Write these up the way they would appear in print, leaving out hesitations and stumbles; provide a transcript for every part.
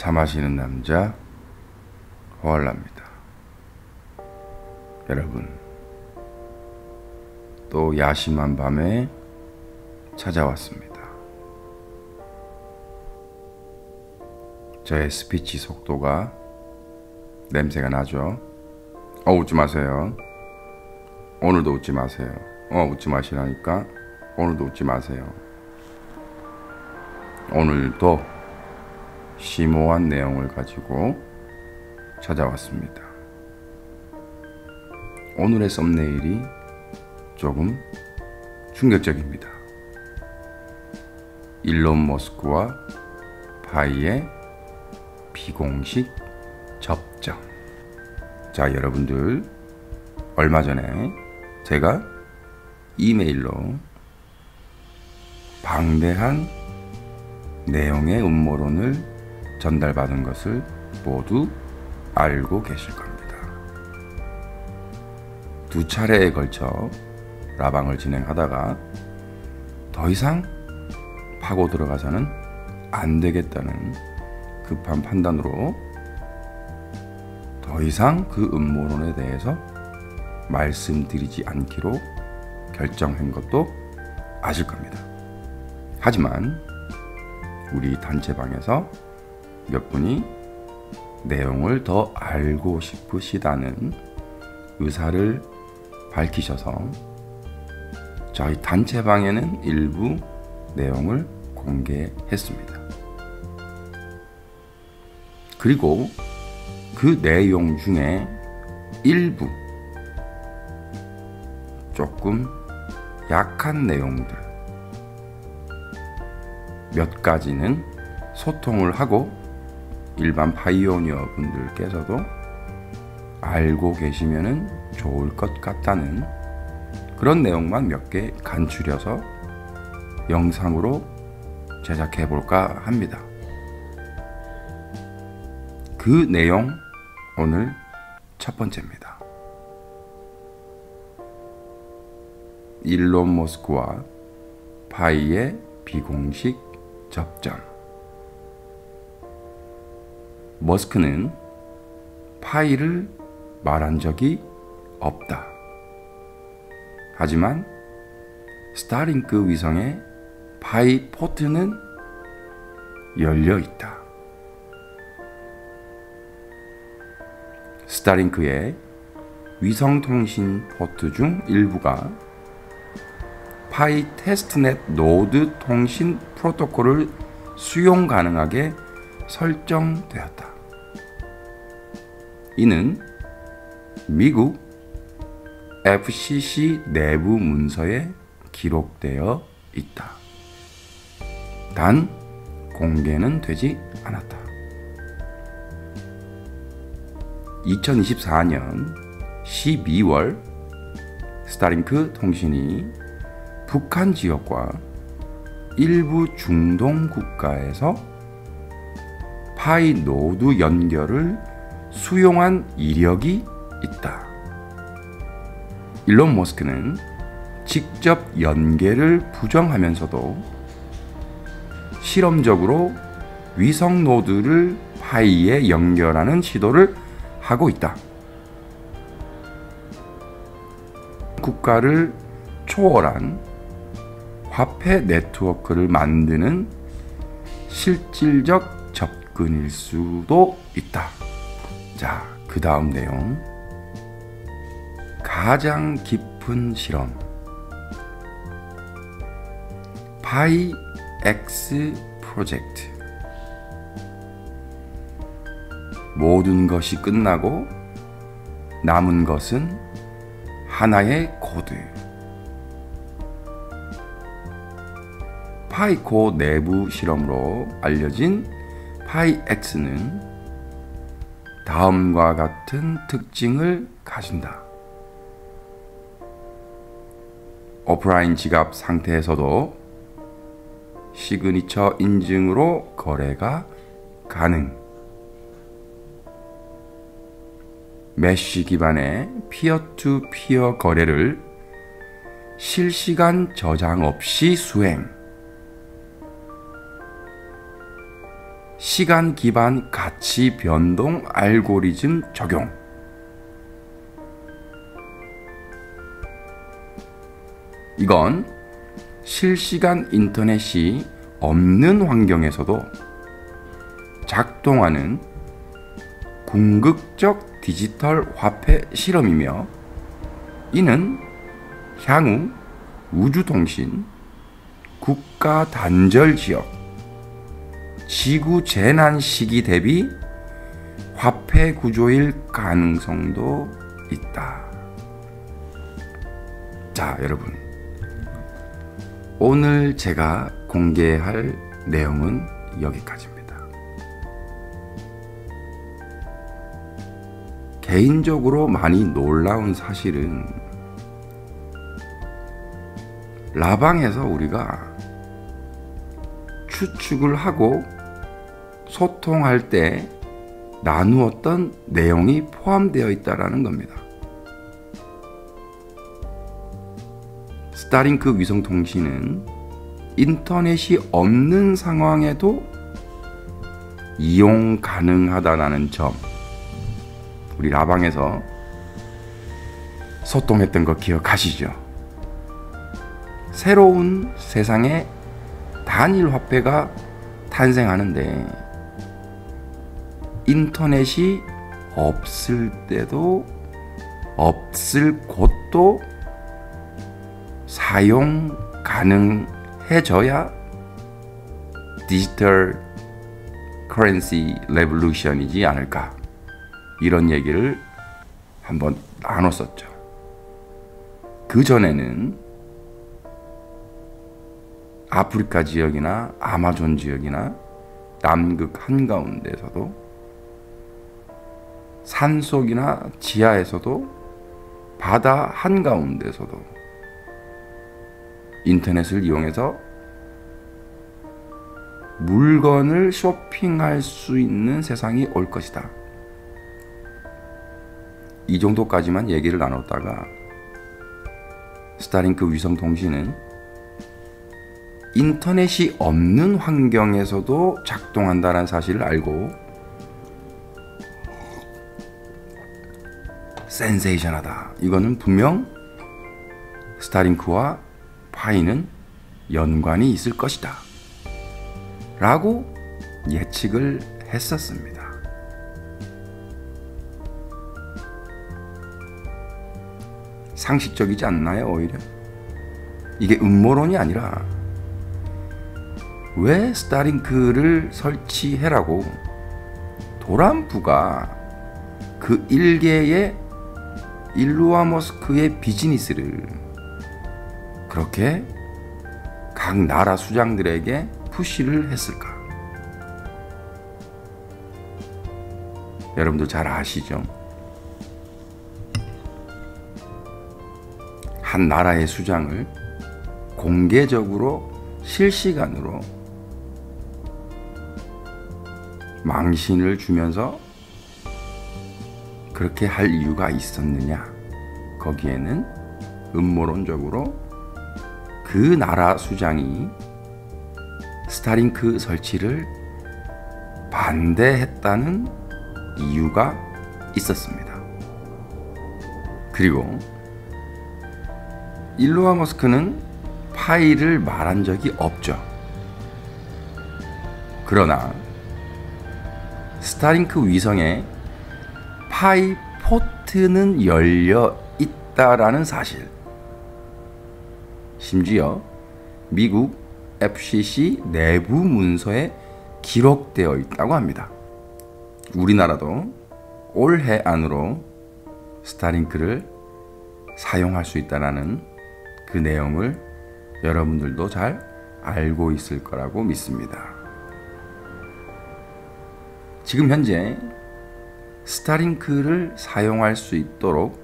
차 마시는 남자 허알랍니다. 여러분, 또 야심한 밤에 찾아왔습니다. 저의 스피치 속도가 냄새가 나죠? 웃지 마세요. 오늘도 웃지 마세요. 웃지 마시라니까. 오늘도 웃지 마세요. 오늘도 심오한 내용을 가지고 찾아왔습니다. 오늘의 썸네일이 조금 충격적입니다. 일론 머스크와 파이의 비공식 접점. 자, 여러분들, 얼마 전에 제가 이메일로 방대한 내용의 음모론을 전달받은 것을 모두 알고 계실 겁니다. 두 차례에 걸쳐 라방을 진행하다가 더 이상 파고 들어가서는 안 되겠다는 급한 판단으로 더 이상 그 음모론에 대해서 말씀드리지 않기로 결정한 것도 아실 겁니다. 하지만 우리 단체방에서 몇 분이 내용을 더 알고 싶으시다는 의사를 밝히셔서 저희 단체방에는 일부 내용을 공개했습니다. 그리고 그 내용 중에 일부 조금 약한 내용들 몇 가지는 소통을 하고 일반 파이오니어 분들께서도 알고 계시면 좋을 것 같다는 그런 내용만 몇 개 간추려서 영상으로 제작해 볼까 합니다. 그 내용 오늘 첫 번째입니다. 일론 머스크와 파이의 비공식 접점. 머스크는 파이를 말한 적이 없다. 하지만 스타링크 위성의 파이 포트는 열려 있다. 스타링크의 위성통신 포트 중 일부가 파이 테스트넷 노드 통신 프로토콜을 수용 가능하게 설정되었다. 이는 미국 FCC 내부 문서에 기록되어 있다. 단 공개는 되지 않았다. 2024년 12월 스타링크 통신이 북한 지역과 일부 중동 국가에서 파이 노드 연결을 수용한 이력이 있다. 일론 머스크는 직접 연계를 부정하면서도 실험적으로 위성 노드를 파이에 연결하는 시도를 하고 있다. 국가를 초월한 화폐 네트워크를 만드는 실질적 접근일 수도 있다. 자, 그 다음 내용. 가장 깊은 실험. 파이 X 프로젝트. 모든 것이 끝나고 남은 것은 하나의 코드. 파이코 내부 실험으로 알려진 파이 X는 다음과 같은 특징을 가진다. 오프라인 지갑 상태에서도 시그니처 인증으로 거래가 가능. 메쉬 기반의 피어-투-피어 거래를 실시간 저장 없이 수행. 시간 기반 가치 변동 알고리즘 적용. 이건 실시간 인터넷이 없는 환경에서도 작동하는 궁극적 디지털 화폐 실험이며, 이는 향후 우주통신, 국가 단절 지역, 지구 재난 시기 대비 화폐 구조일 가능성도 있다. 자, 여러분, 오늘 제가 공개할 내용은 여기까지입니다. 개인적으로 많이 놀라운 사실은 라방에서 우리가 추측을 하고 소통할 때 나누었던 내용이 포함되어 있다는 겁니다. 스타링크 위성통신은 인터넷이 없는 상황에도 이용 가능하다는 점, 우리 라방에서 소통했던 거 기억하시죠? 새로운 세상에 단일 화폐가 탄생하는데 인터넷이 없을 때도 없을 곳도 사용 가능해져야 디지털 커런시 레볼루션이지 않을까, 이런 얘기를 한번 나눴었죠. 그 전에는 아프리카 지역이나 아마존 지역이나 남극 한가운데에서도, 산속이나 지하에서도, 바다 한가운데에서도 인터넷을 이용해서 물건을 쇼핑할 수 있는 세상이 올 것이다. 이 정도까지만 얘기를 나눴다가 스타링크 위성통신은 인터넷이 없는 환경에서도 작동한다는 사실을 알고 센세이션하다, 이거는 분명 스타링크와 파이는 연관이 있을 것이다 라고 예측을 했었습니다. 상식적이지 않나요? 오히려 이게 음모론이 아니라 왜 스타링크를 설치해라고 도란프가 그 일개의 일루아 머스크의 비즈니스를 그렇게 각 나라 수장들에게 푸시를 했을까? 여러분들 잘 아시죠? 한 나라의 수장을 공개적으로 실시간으로 망신을 주면서 그렇게 할 이유가 있었느냐? 거기에는 음모론적으로 그 나라 수장이 스타링크 설치를 반대했다는 이유가 있었습니다. 그리고 일루아 머스크는 파이를 말한 적이 없죠. 그러나 스타링크 위성에 파이 포트는 열려 있다라는 사실, 심지어 미국 FCC 내부 문서에 기록되어 있다고 합니다. 우리나라도 올해 안으로 스타링크를 사용할 수 있다는 그 내용을 여러분들도 잘 알고 있을 거라고 믿습니다. 지금 현재 스타링크를 사용할 수 있도록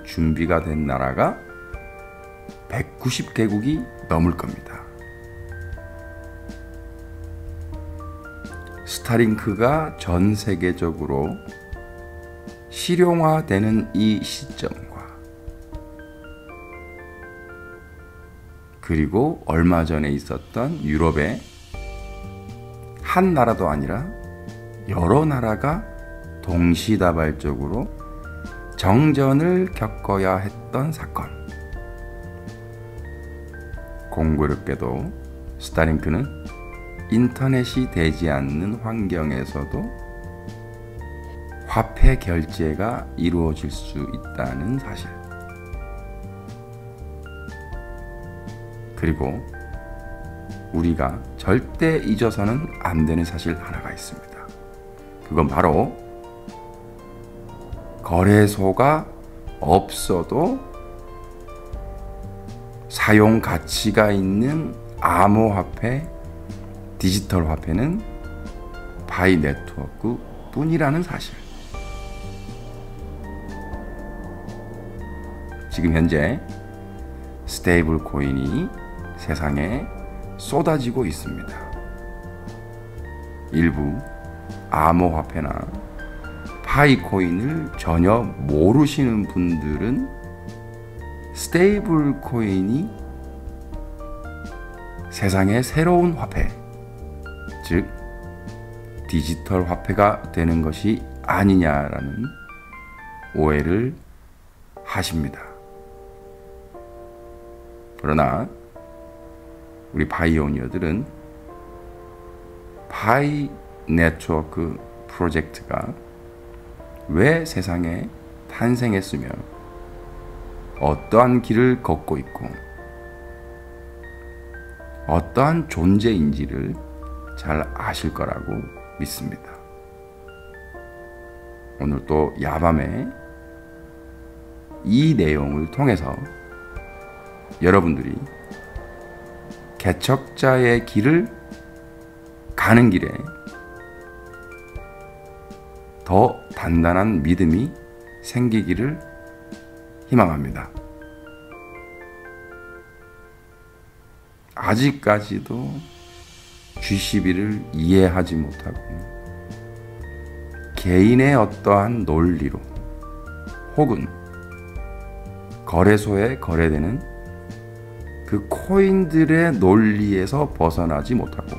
준비가 된 나라가 190개국이 넘을 겁니다. 스타링크가 전 세계적으로 실용화되는 이 시점과 그리고 얼마 전에 있었던 유럽의 한 나라도 아니라 여러 나라가 동시다발적으로 정전을 겪어야 했던 사건. 공교롭게도 스타링크는 인터넷이 되지 않는 환경에서도 화폐 결제가 이루어질 수 있다는 사실. 그리고 우리가 절대 잊어서는 안 되는 사실 하나가 있습니다. 그건 바로 거래소가 없어도 사용 가치가 있는 암호화폐, 디지털 화폐는 바이 네트워크 뿐이라는 사실. 지금 현재 스테이블 코인이 세상에 쏟아지고 있습니다. 일부 암호화폐나 파이코인을 전혀 모르시는 분들은 스테이블 코인이 세상의 새로운 화폐, 즉 디지털 화폐가 되는 것이 아니냐라는 오해를 하십니다. 그러나 우리 바이오니어들은 바이 네트워크 프로젝트가 왜 세상에 탄생했으며 어떠한 길을 걷고 있고 어떠한 존재인지를 잘 아실 거라고 믿습니다. 오늘 또 야밤에 이 내용을 통해서 여러분들이 개척자의 길을 가는 길에 더 단단한 믿음이 생기기를 희망합니다. 아직까지도 G12를 이해하지 못하고 개인의 어떠한 논리로 혹은 거래소에 거래되는 그 코인들의 논리에서 벗어나지 못하고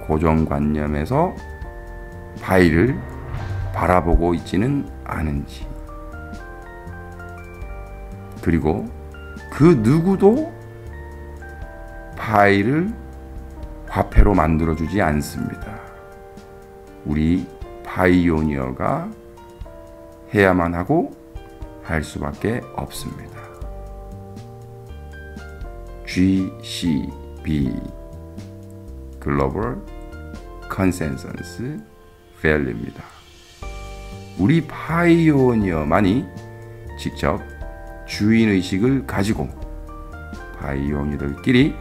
고정관념에서 바이를 바라보고 있지는 않은지, 그리고 그 누구도 바이를 화폐로 만들어주지 않습니다. 우리 바이오니어가 해야만 하고 할 수밖에 없습니다. GCB 글로벌 컨센서스 밸류입니다. 우리 바이오니어만이 직접 주인의식을 가지고 바이오니어들끼리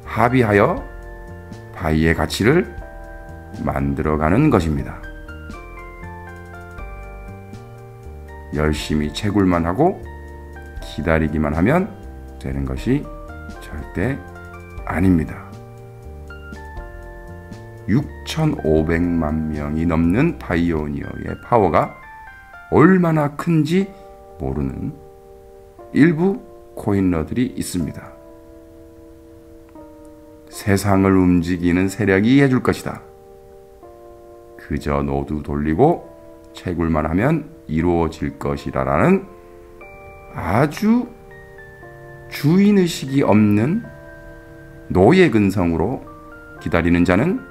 합의하여 바이의 가치를 만들어가는 것입니다. 열심히 채굴만 하고 기다리기만 하면 되는 것이 절대 아닙니다. 6,500만 명이 넘는 바이오니어의 파워가 얼마나 큰지 모르는 일부 코인러들이 있습니다. 세상을 움직이는 세력이 해줄 것이다. 그저 노드 돌리고 채굴만 하면 이루어질 것이라는 아주 주인의식이 없는 노예근성으로 기다리는 자는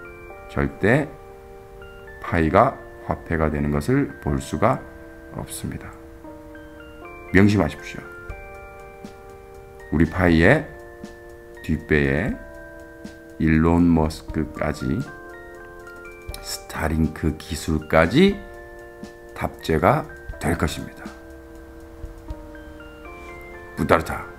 절대 파이가 화폐가 되는 것을 볼 수가 없습니다. 명심하십시오. 우리 파이의 뒷배에 일론 머스크까지 스타링크 기술까지 탑재가 될 것입니다. 부타르타.